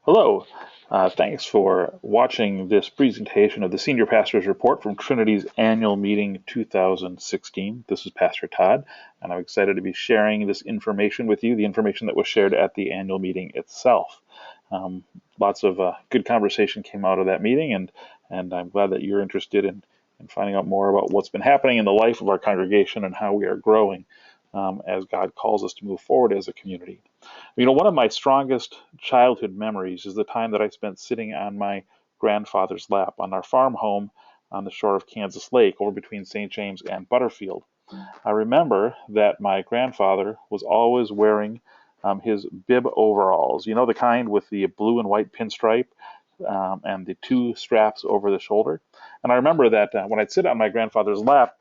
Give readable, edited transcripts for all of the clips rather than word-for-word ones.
Hello. Thanks for watching this presentation of the Senior Pastor's Report from Trinity's Annual Meeting 2016. This is Pastor Todd, and I'm excited to be sharing this information with you, the information that was shared at the annual meeting itself. Lots of good conversation came out of that meeting, and I'm glad that you're interested in finding out more about what's been happening in the life of our congregation and how we are growing as God calls us to move forward as a community. You know, one of my strongest childhood memories is the time that I spent sitting on my grandfather's lap on our farm home on the shore of Kansas Lake over between St. James and Butterfield. I remember that my grandfather was always wearing his bib overalls, you know, the kind with the blue and white pinstripe and the two straps over the shoulder. And I remember that when I'd sit on my grandfather's lap,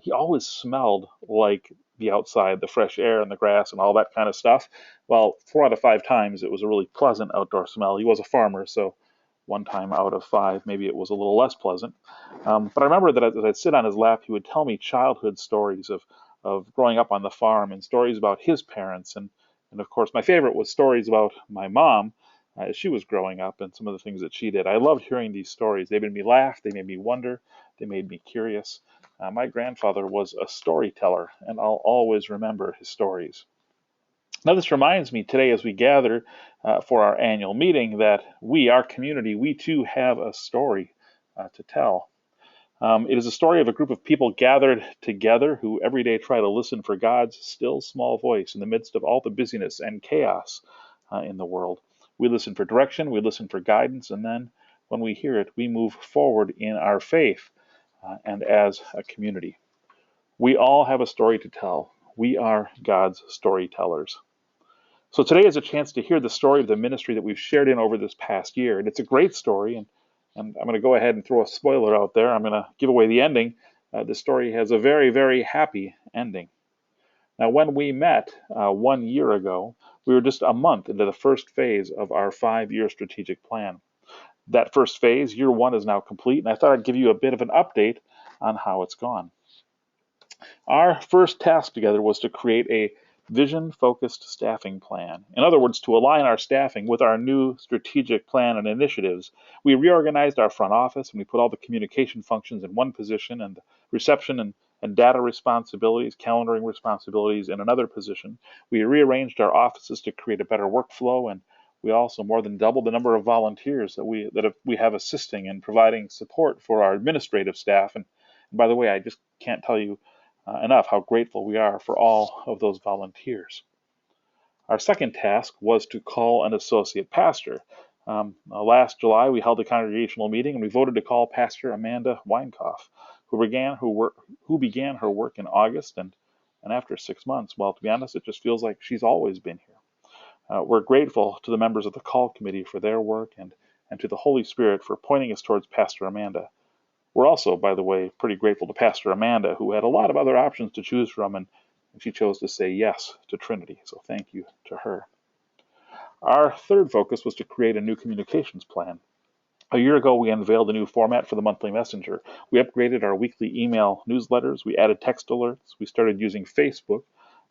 he always smelled like the outside, the fresh air and the grass and all that kind of stuff. Well, 4 out of 5 times it was a really pleasant outdoor smell. He was a farmer, so one time out of 5, maybe it was a little less pleasant. But I remember that as I'd sit on his lap, he would tell me childhood stories of growing up on the farm and stories about his parents. And of course, my favorite was stories about my mom as she was growing up and some of the things that she did. I loved hearing these stories. They made me laugh, they made me wonder, they made me curious. My grandfather was a storyteller, and I'll always remember his stories. Now, this reminds me today as we gather for our annual meeting that we, our community, we too have a story to tell. It is a story of a group of people gathered together who every day try to listen for God's still small voice in the midst of all the busyness and chaos in the world. We listen for direction, we listen for guidance, and then when we hear it, we move forward in our faith and as a community. We all have a story to tell. We are God's storytellers. So today is a chance to hear the story of the ministry that we've shared in over this past year. And it's a great story, and I'm going to go ahead and throw a spoiler out there. I'm going to give away the ending. The story has a very, very happy ending. Now, when we met 1 year ago, we were just a month into the first phase of our 5-year strategic plan. That first phase, year 1, is now complete, and I thought I'd give you a bit of an update on how it's gone. Our first task together was to create a vision-focused staffing plan. In other words, to align our staffing with our new strategic plan and initiatives. We reorganized our front office and we put all the communication functions in one position and reception and data responsibilities, calendaring responsibilities in another position. We rearranged our offices to create a better workflow, and we also more than doubled the number of volunteers that we have assisting and providing support for our administrative staff. And by the way, I just can't tell you enough how grateful we are for all of those volunteers. Our second task was to call an associate pastor. Last July, we held a congregational meeting and we voted to call Pastor Amanda Weinkoff, who began her work in August. And after 6 months, well, to be honest, it just feels like she's always been here. We're grateful to the members of the call committee for their work and to the Holy Spirit for pointing us towards Pastor Amanda. We're also, by the way, pretty grateful to Pastor Amanda, who had a lot of other options to choose from, and she chose to say yes to Trinity. So thank you to her. Our third focus was to create a new communications plan. A year ago, we unveiled a new format for the monthly messenger. We upgraded our weekly email newsletters. We added text alerts. We started using Facebook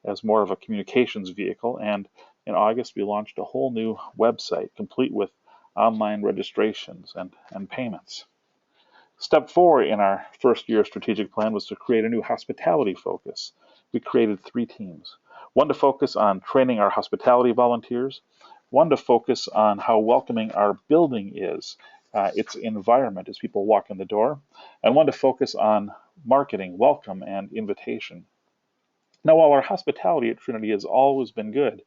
as more of a communications vehicle. And in August, we launched a whole new website complete with online registrations and payments. Step 4 in our first year strategic plan was to create a new hospitality focus. We created 3 teams. One to focus on training our hospitality volunteers, one to focus on how welcoming our building is, its environment as people walk in the door, and one to focus on marketing, welcome, and invitation. Now, while our hospitality at Trinity has always been good,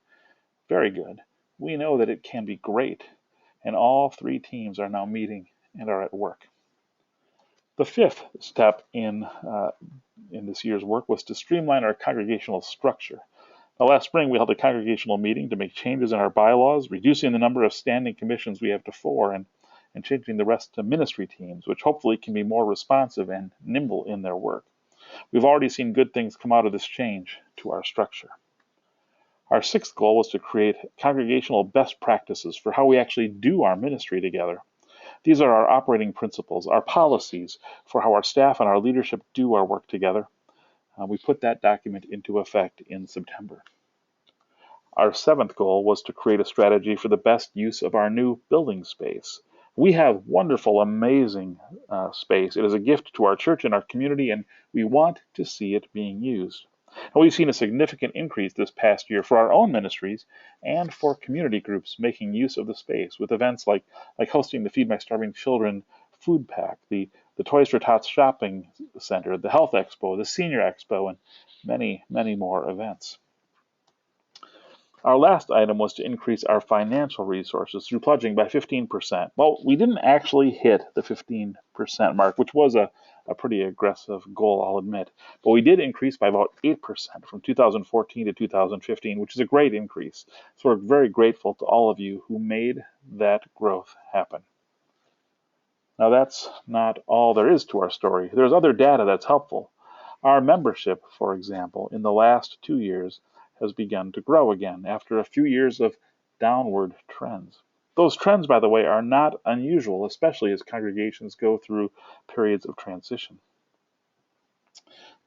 very good, we know that it can be great, and all 3 teams are now meeting and are at work. The 5th step in this year's work was to streamline our congregational structure. Now, last spring, we held a congregational meeting to make changes in our bylaws, reducing the number of standing commissions we have to 4, and changing the rest to ministry teams, which hopefully can be more responsive and nimble in their work. We've already seen good things come out of this change to our structure. Our 6th goal was to create congregational best practices for how we actually do our ministry together. These are our operating principles, our policies for how our staff and our leadership do our work together. We put that document into effect in September. Our seventh goal was to create a strategy for the best use of our new building space. We have wonderful, amazing space. It is a gift to our church and our community, and we want to see it being used. And we've seen a significant increase this past year for our own ministries and for community groups making use of the space with events like hosting the Feed My Starving Children food pack, the Toys for Tots shopping center, the Health Expo, the Senior Expo, and many, many more events. Our last item was to increase our financial resources through pledging by 15%. Well, we didn't actually hit the 15% mark, which was a pretty aggressive goal, I'll admit. But we did increase by about 8% from 2014 to 2015, which is a great increase. So we're very grateful to all of you who made that growth happen. Now, that's not all there is to our story. There's other data that's helpful. Our membership, for example, in the last 2 years has begun to grow again after a few years of downward trends. Those trends, by the way, are not unusual, especially as congregations go through periods of transition.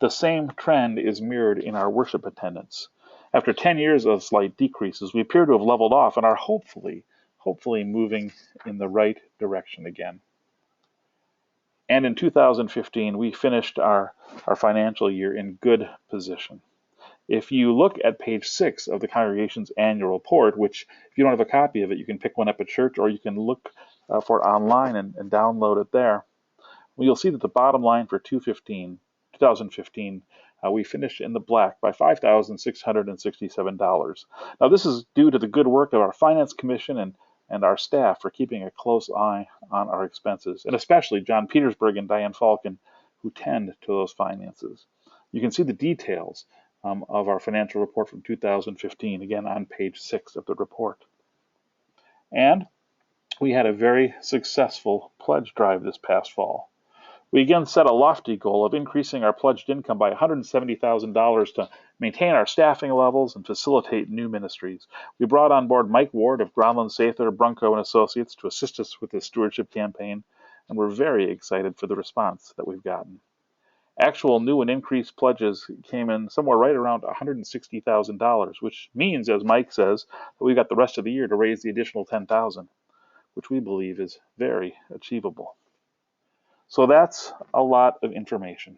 The same trend is mirrored in our worship attendance. After 10 years of slight decreases, we appear to have leveled off and are hopefully moving in the right direction again. And in 2015, we finished our financial year in good position. If you look at page 6 of the congregation's annual report, which if you don't have a copy of it, you can pick one up at church or you can look for it online and download it there. Well, you'll see that the bottom line for 2015, we finished in the black by $5,667. Now, this is due to the good work of our finance commission and our staff for keeping a close eye on our expenses, and especially John Petersburg and Diane Falcon, who tend to those finances. You can see the details of our financial report from 2015, again on page 6 of the report. And we had a very successful pledge drive this past fall. We again set a lofty goal of increasing our pledged income by $170,000 to maintain our staffing levels and facilitate new ministries. We brought on board Mike Ward of Groundland Sather, Brunco and Associates to assist us with this stewardship campaign, and we're very excited for the response that we've gotten. Actual new and increased pledges came in somewhere right around $160,000, which means, as Mike says, that we've got the rest of the year to raise the additional $10,000, which we believe is very achievable. So that's a lot of information.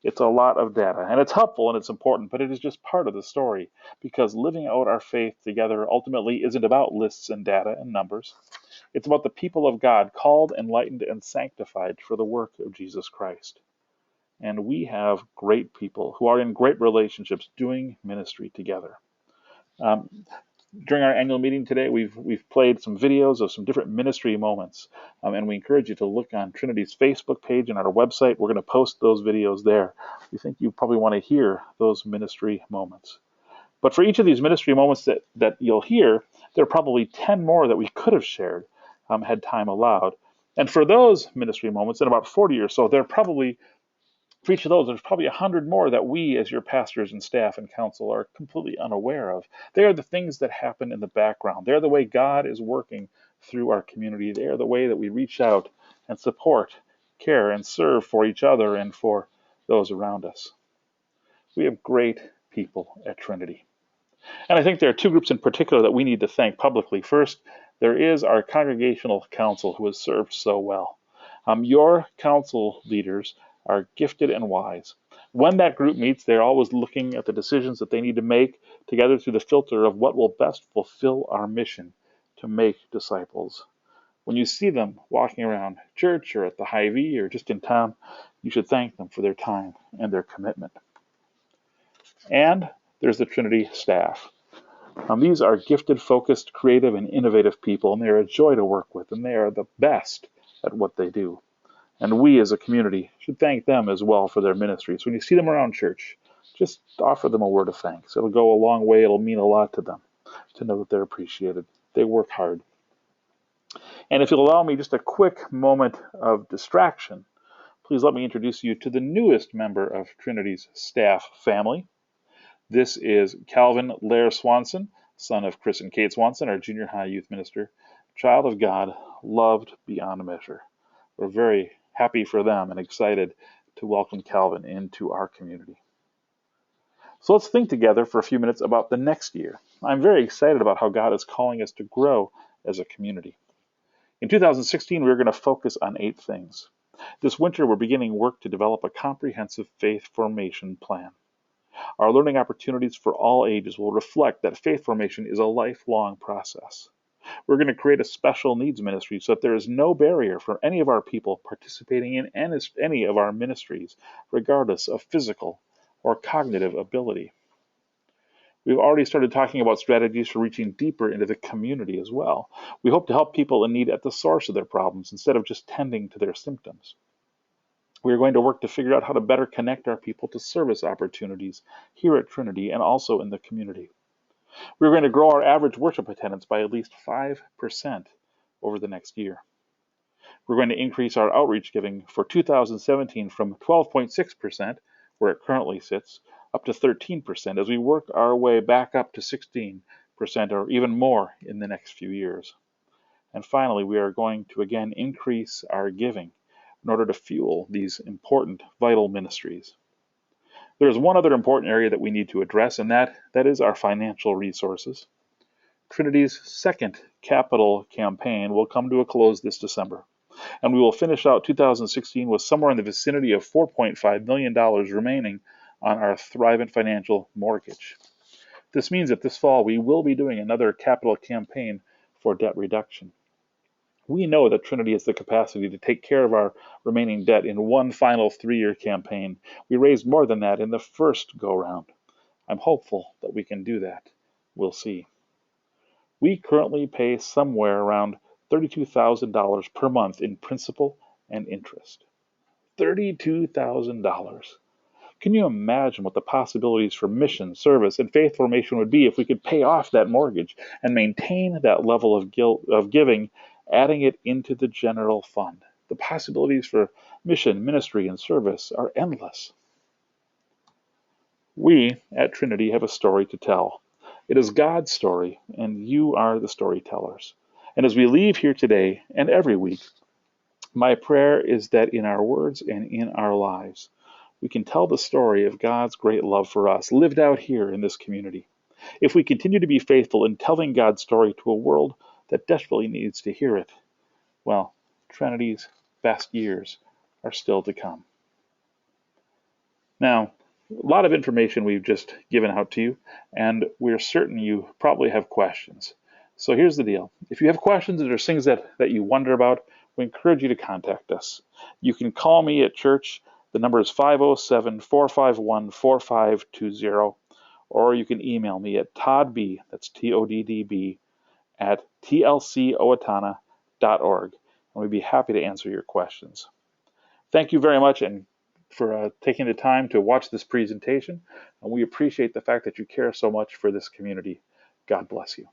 It's a lot of data, and it's helpful and it's important, but it is just part of the story, because living out our faith together ultimately isn't about lists and data and numbers. It's about the people of God called, enlightened, and sanctified for the work of Jesus Christ. And we have great people who are in great relationships doing ministry together. During our annual meeting today, we've played some videos of some different ministry moments, and we encourage you to look on Trinity's Facebook page and our website. We're going to post those videos there. We think you probably want to hear those ministry moments. But for each of these ministry moments that you'll hear, there are probably 10 more that we could have shared had time allowed. And for those ministry moments, in about 40 or so, for each of those, there's probably 100 more that we, as your pastors and staff and council, are completely unaware of. They are the things that happen in the background. They're the way God is working through our community. They are the way that we reach out and support, care, and serve for each other and for those around us. We have great people at Trinity. And I think there are two groups in particular that we need to thank publicly. First, there is our Congregational Council, who has served so well. Your council leaders are gifted and wise. When that group meets, they're always looking at the decisions that they need to make together through the filter of what will best fulfill our mission to make disciples. When you see them walking around church or at the Hy-Vee or just in town, you should thank them for their time and their commitment. And there's the Trinity staff. These are gifted, focused, creative, and innovative people, and they are a joy to work with, and they are the best at what they do. And we as a community should thank them as well for their ministries. When you see them around church, just offer them a word of thanks. It'll go a long way. It'll mean a lot to them to know that they're appreciated. They work hard. And if you'll allow me just a quick moment of distraction, please let me introduce you to the newest member of Trinity's staff family. This is Calvin Lair Swanson, son of Chris and Kate Swanson, our junior high youth minister, child of God, loved beyond measure. We're very happy for them and excited to welcome Calvin into our community. So let's think together for a few minutes about the next year. I'm very excited about how God is calling us to grow as a community. In 2016, we're going to focus on 8 things. This winter, we're beginning work to develop a comprehensive faith formation plan. Our learning opportunities for all ages will reflect that faith formation is a lifelong process. We're going to create a special needs ministry so that there is no barrier for any of our people participating in any of our ministries, regardless of physical or cognitive ability. We've already started talking about strategies for reaching deeper into the community as well. We hope to help people in need at the source of their problems instead of just tending to their symptoms. We are going to work to figure out how to better connect our people to service opportunities here at Trinity and also in the community. We're going to grow our average worship attendance by at least 5% over the next year. We're going to increase our outreach giving for 2017 from 12.6%, where it currently sits, up to 13% as we work our way back up to 16% or even more in the next few years. And finally, we are going to again increase our giving in order to fuel these important, vital ministries. There's one other important area that we need to address, and that is our financial resources. Trinity's second capital campaign will come to a close this December, and we will finish out 2016 with somewhere in the vicinity of $4.5 million remaining on our Thrivent Financial mortgage. This means that this fall we will be doing another capital campaign for debt reduction. We know that Trinity has the capacity to take care of our remaining debt in one final 3-year campaign. We raised more than that in the first go-round. I'm hopeful that we can do that. We'll see. We currently pay somewhere around $32,000 per month in principal and interest. $32,000. Can you imagine what the possibilities for mission, service, and faith formation would be if we could pay off that mortgage and maintain that level of giving, adding it into the general fund? The possibilities for mission, ministry, and service are endless. We at Trinity have a story to tell. It is God's story, and you are the storytellers. And as we leave here today and every week, my prayer is that in our words and in our lives, we can tell the story of God's great love for us, lived out here in this community. If we continue to be faithful in telling God's story to a world that desperately needs to hear it, well, Trinity's best years are still to come. Now, a lot of information we've just given out to you, and we're certain you probably have questions. So here's the deal. If you have questions or there's things that you wonder about, we encourage you to contact us. You can call me at church. The number is 507-451-4520, or you can email me at toddb, that's TODDB, at tlcowatonna.org, and we'd be happy to answer your questions. Thank you very much and for taking the time to watch this presentation, and we appreciate the fact that you care so much for this community. God bless you.